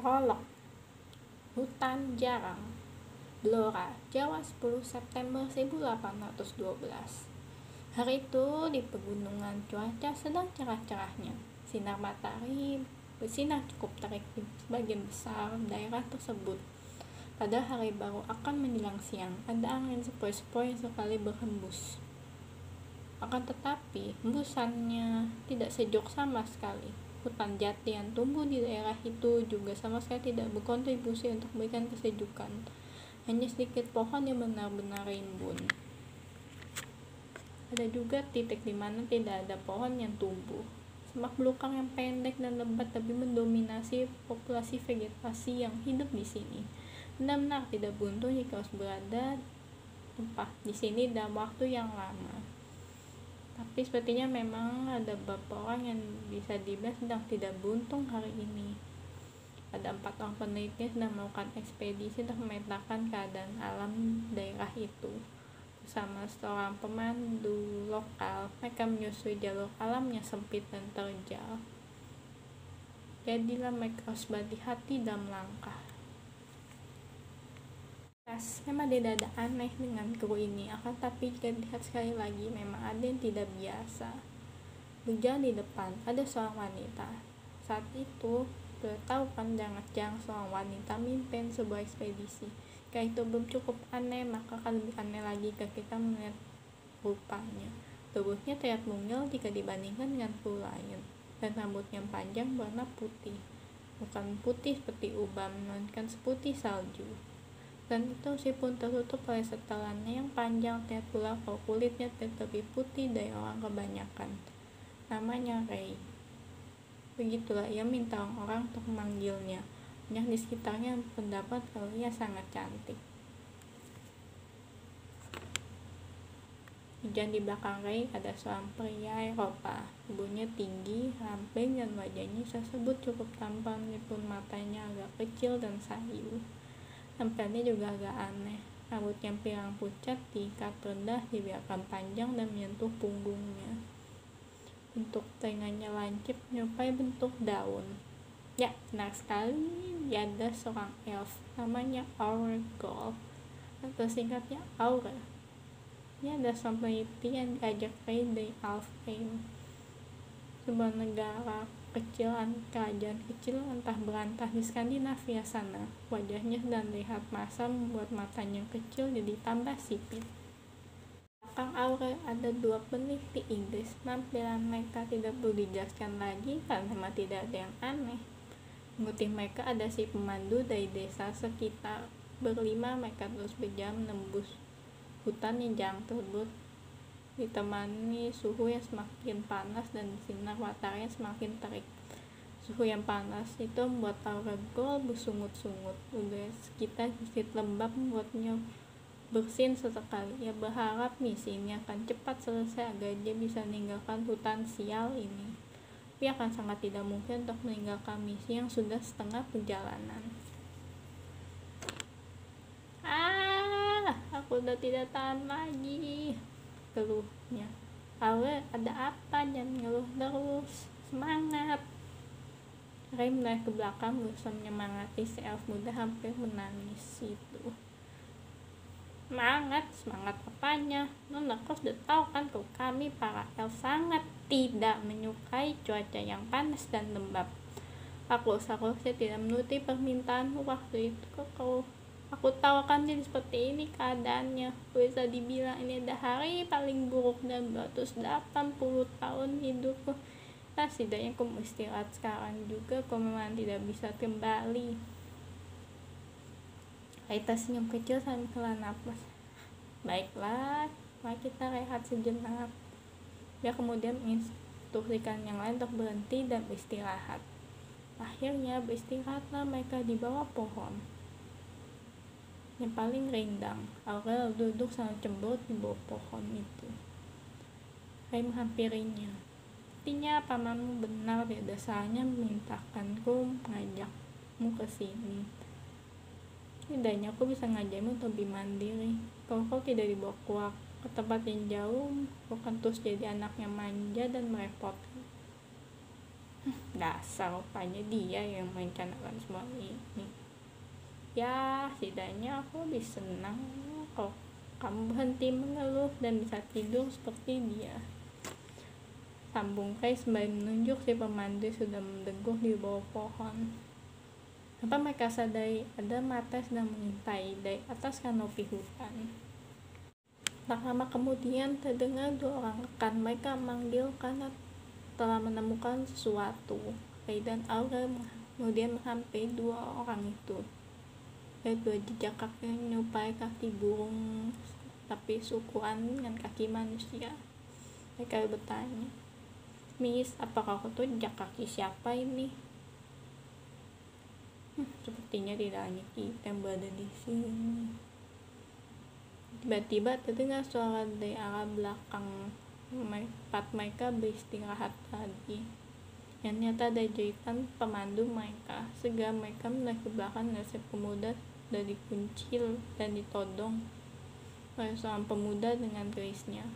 Prolog. Hutan Jarang, Blora, Jawa 10 September 1812. Hari itu di pegunungan cuaca sedang cerah-cerahnya. Sinar matahari bersinar cukup terik di sebagian besar daerah tersebut. Pada hari baru akan menjelang siang, ada angin sepoi-sepoi sekali berhembus. Akan tetapi, hembusannya tidak sejuk sama sekali. Hutan jati yang tumbuh di daerah itu juga sama sekali tidak berkontribusi untuk memberikan kesejukan. Hanya sedikit pohon yang benar-benar rimbun. Ada juga titik di mana tidak ada pohon yang tumbuh. Semak belukar yang pendek dan lebat lebih mendominasi populasi vegetasi yang hidup di sini. Benar-benar tidak beruntung jika harus berada tempat di sini dalam waktu yang lama. Tapi sepertinya memang ada beberapa orang yang bisa dibilang sedang tidak beruntung hari ini. Ada 4 orang peneliti yang sedang melakukan ekspedisi untuk memetakan keadaan alam daerah itu. Bersama seorang pemandu lokal, mereka menyusuri jalur alam yang sempit dan terjal. Jadilah mereka harus berhati-hati dalam langkah. Memang tidak ada aneh dengan kru ini, akan tapi jika dilihat sekali lagi memang ada yang tidak biasa. Berjalan di depan ada seorang wanita. Saat itu sudah tahu kan jangan seorang wanita memimpin sebuah ekspedisi. Jika itu belum cukup aneh, maka akan lebih aneh lagi jika kita melihat rupanya. Tubuhnya terlihat mungil jika dibandingkan dengan kru lain, dan rambutnya panjang warna putih, bukan putih seperti ubam, melainkan seputih salju. Dan itu meskipun tertutup oleh setelannya yang panjang, terlihat pula kalau kulitnya lebih putih dari orang kebanyakan. Namanya Ray. Begitulah ia minta orang untuk memanggilnya. Banyak di sekitarnya pendapat kalau ia sangat cantik. Di belakang Ray ada seorang pria Eropa. Tubuhnya tinggi, ramping, dan wajahnya tersebut cukup tampan meskipun matanya agak kecil dan sayu. Tampilnya juga agak aneh. Rambut yang pirang pucat diikat rendah dibiarkan panjang dan menyentuh punggungnya. Bentuk telinganya lancip menyerupai bentuk daun. Ya, benar sekali, dia ada seorang elf namanya Aure Gold, atau singkatnya Aure. Ini ada seorang peneliti yang diajak dari Alfheim, sebuah negara kecil, kerajaan kecil entah berantah di Skandinavia sana. Wajahnya dan lihat masa membuat matanya kecil jadi tambah sipit. Belakang Aure ada 2 peneliti Inggris. Penampilan mereka tidak perlu dijelaskan lagi karena memang tidak ada yang aneh. Mengikuti mereka ada si pemandu dari desa sekitar. Berlima mereka terus berjalan menembus hutan yang jarang tersebut, ditemani suhu yang semakin panas dan sinar matahari yang semakin terik. Suhu yang panas itu membuat Aure Gold bersungut-sungut. Udara sekitar sedikit lembab membuatnya bersin sesekali. Ia berharap misi ini akan cepat selesai agar dia bisa meninggalkan hutan sial ini. Tapi akan sangat tidak mungkin untuk meninggalkan misi yang sudah setengah perjalanan. Aku udah tidak tahan lagi, keluhnya. Aure, ada apa? Jangan ngeluh terus, semangat. Ray melihat ke belakang berusaha menyemangati si elf muda hampir menangis itu. Semangat apanya? Nona, kau sudah tahu kan kalau kami para elf sangat tidak menyukai cuaca yang panas dan lembab. Aku seharusnya tidak menuruti permintaanmu waktu itu. Aku tahu kan jadi seperti ini keadaannya. Bisa dibilang ini ada hari paling buruk dan 280 tahun hidupku. Setidaknya aku mau istirahat sekarang juga. Kau memang tidak bisa kembali. Kita senyum kecil sambil hela nafas. Baiklah, mari kita rehat sejenak. Dia kemudian menginstruksikan yang lain untuk berhenti dan beristirahat. Akhirnya beristirahatlah mereka di bawah pohon yang paling rindang. Aure duduk sangat cemberut di bawah pohon itu. Ray menghampirinya. Artinya pamanmu benar, tidak ada salahnya memintakanku mengajakmu ke sini. Tidaknya aku bisa ngajarmu untuk lebih mandiri. Kalau kau tidak dibawa keluar ke tempat yang jauh, kau akan terus jadi anak yang manja dan merepotkan. Dasar rupanya dia yang merencanakan semua ini. Ya, setidaknya aku lebih senang kalau kamu berhenti mengeluh dan bisa tidur seperti dia. Sambung Kay sembari menunjuk si pemandu sudah mendeguh di bawah pohon. Tanpa mereka sadari, ada mata sedang mengintai dari atas kanopi hutan. Tak lama kemudian terdengar dua orang rekan mereka memanggil karena telah menemukan sesuatu. Kay dan Aurel kemudian menghampiri dua orang itu. Dua jejak kaki yang menyerupai kaki burung tapi seukuran dengan kaki manusia. Mereka bertanya, "Miss, apakah kau tahu jejak kaki siapa ini?" Sepertinya tidak hanya kita yang berada di sini. Tiba-tiba terdengar suara dari arah belakang tempat mereka beristirahat tadi. Yang nyata ada jeritan pemandu mereka. Segera mereka menarik ke belakang dan si pemuda dari kuncil dan ditodong oleh seorang pemuda dengan kerisnya.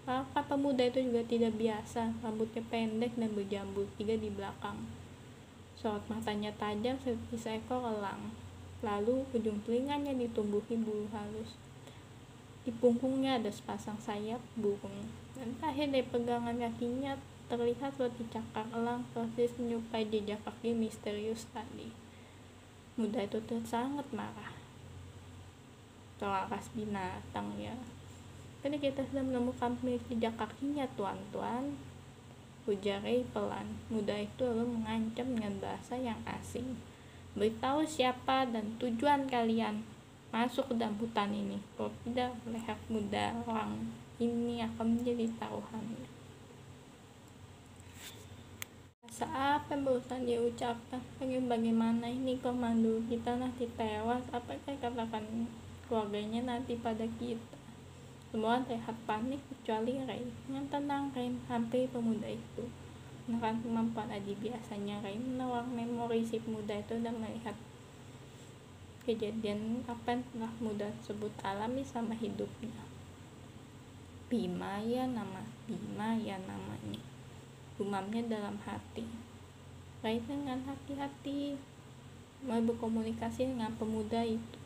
Para pemuda itu juga tidak biasa, rambutnya pendek dan berjambul tiga di belakang. Sorot matanya tajam seperti seekor elang. Lalu ujung telinganya ditumbuhi bulu halus. Di punggungnya ada sepasang sayap burung. Dan terakhir dari pegangan kakinya terlihat seperti cakar elang persis menyerupai jejak kaki misterius tadi. Muda itu sangat marah. Terakas binatang ya. Kini kita sudah menemukan pemilik jejak kakinya, tuan-tuan, ujar Ray pelan. Muda itu lalu mengancam dengan bahasa yang asing. "Beritahu siapa dan tujuan kalian masuk ke dalam hutan ini. Kalau tidak, leher muda orang ini akan menjadi taruhannya." Bahasa apa yang barusan dia ucapkan? Bagaimana ini komando kita nanti tewas? Apakah katakan keluarganya nanti pada kita? Semua terlihat panik kecuali Ray. Dengan tenang Ray hampir pemuda itu. Dengan kemampuan adi biasanya Ray menawar memori si pemuda itu dan melihat kejadian apa yang telah muda tersebut alami sama hidupnya. Bima ya namanya, gumamnya dalam hati. Ray dengan hati-hati mulai berkomunikasi dengan pemuda itu.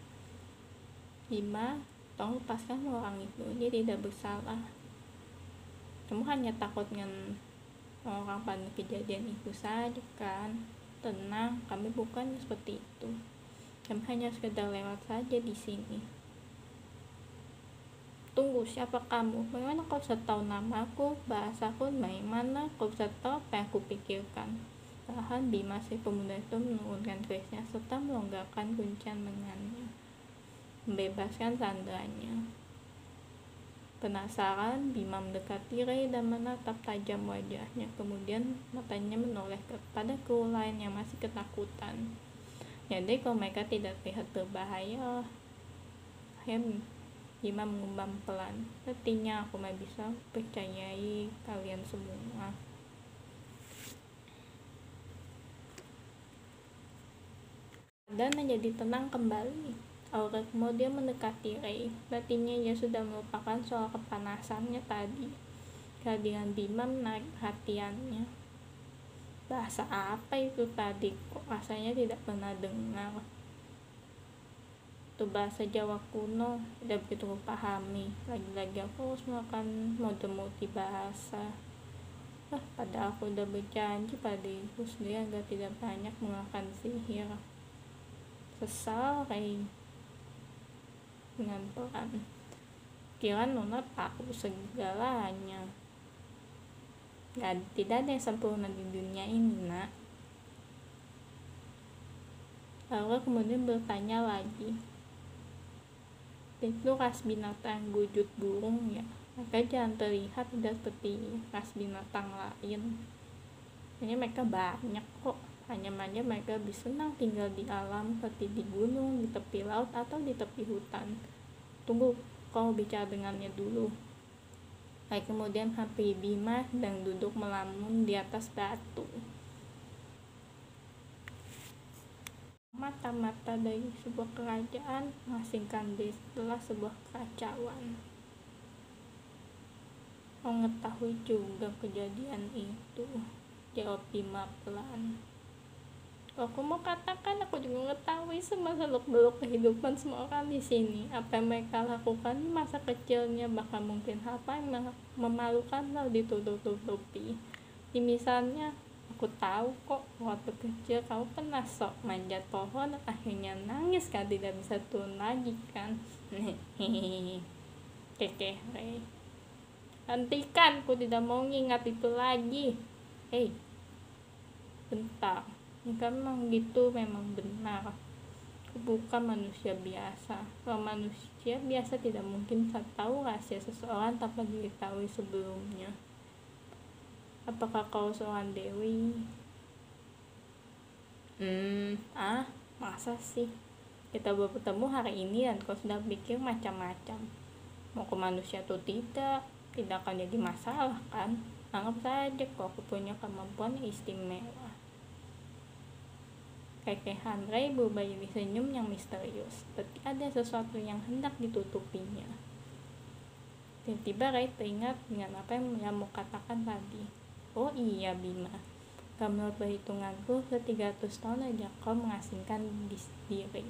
"Bima, tolong lepaskan orang itu, dia tidak bersalah. Kamu hanya takut dengan orang pada kejadian itu saja kan? Tenang, kami bukan seperti itu. Kami hanya sekedar lewat saja di sini." "Tunggu, siapa kamu? Bagaimana kau bisa tahu namaku, bahasaku, bagaimana kau bisa tahu apa yang aku pikirkan?" Perlahan Bima si pemuda itu menurunkan kerisnya serta melonggarkan kuncian lengannya, membebaskan sandranya. Penasaran, Bima mendekati Ray dan menatap tajam wajahnya. Kemudian matanya menoleh kepada kru lain yang masih ketakutan. Jadi kalau mereka tidak terlihat berbahaya, Bima mengumbar pelan, "Sepertinya aku masih bisa percayai kalian semua." Dan menjadi tenang kembali. Aurel kemudian mendekati Ray. Batinnya ia sudah melupakan soal kepanasannya tadi. Kehadiran Bima menarik perhatiannya. Bahasa apa itu tadi? Kok rasanya tidak pernah dengar? Itu bahasa Jawa kuno, tidak begitu kupahami. Lagi-lagi aku harus melakukan mode multibahasa. Padahal aku udah berjanji pada diriku sendiri agar tidak banyak menggunakan sihir. Sesal Ray dengan pelan. "Kira Nona tahu segalanya. Tidak ada yang sempurna di dunia ini, nak." Lalu kemudian bertanya lagi, "Itu ras binatang wujud burung ya? Mereka jangan terlihat tidak seperti ras binatang lain. Hanya mereka banyak kok. Hanya mereka lebih senang tinggal di alam seperti di gunung, di tepi laut, atau di tepi hutan." "Tunggu, kau bicara dengannya dulu." Ray kemudian hampiri Bima dan duduk melamun di atas batu. Mata-mata dari sebuah kerajaan mengasingkan diri setelah sebuah kekacauan. Kau mengetahui juga kejadian itu. Jawab Bima pelan. Aku mau katakan, aku juga mengetahui semua seluk-beluk kehidupan semua orang di sini. Apa yang mereka lakukan di masa kecilnya, bahkan mungkin apa yang memalukan lalu ditutup-tutupi. Misalnya, aku tahu kok waktu kecil kamu pernah sok manjat pohon dan akhirnya nangis kan tidak bisa turun lagi kan. Hehehe. Kekeh. Hentikan, aku tidak mau ingat itu lagi. Hei, bentar. Jika memang gitu, memang benar. Aku bukan manusia biasa. Kalau manusia biasa tidak mungkin bisa tahu rahasia seseorang tanpa diketahui sebelumnya. Apakah kau seorang dewi? Masa sih? Kita baru bertemu hari ini dan kau sudah pikir macam-macam. Mau ke manusia atau tidak akan jadi masalah kan? Anggap saja kok aku punya kemampuan istimewa. Kekehan Ray berubah jadi senyum yang misterius, seperti ada sesuatu yang hendak ditutupinya. Tiba-tiba Ray teringat dengan apa yang dia mau katakan tadi. Oh iya Bima, menurut perhitunganku 300 tahun aja kau mengasingkan diri.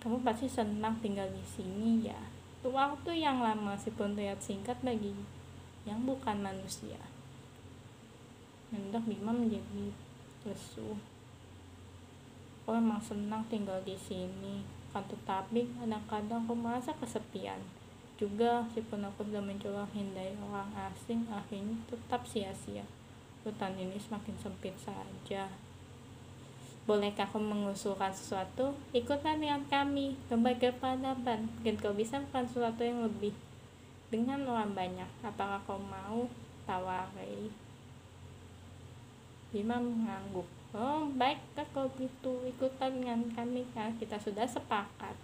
Kamu pasti senang tinggal di sini ya. Waktu yang lama meskipun terlihat singkat bagi yang bukan manusia. Mendadak Bima menjadi lesu. Aku memang senang tinggal di sini, kan tetapi kadang-kadang aku merasa kesepian. Juga meskipun aku sudah mencoba hindari orang asing, akhirnya tetap sia-sia. Hutan ini semakin sempit saja. Bolehkah aku mengusulkan sesuatu? Ikutlah dengan kami, kembali ke peradaban. Mungkin kau bisa melakukan sesuatu yang lebih dengan orang banyak. Apakah kau mau? Tawari. Bima mengangguk. Oh, baiklah kalau gitu, ikutlah dengan kami, karena kita sudah sepakat.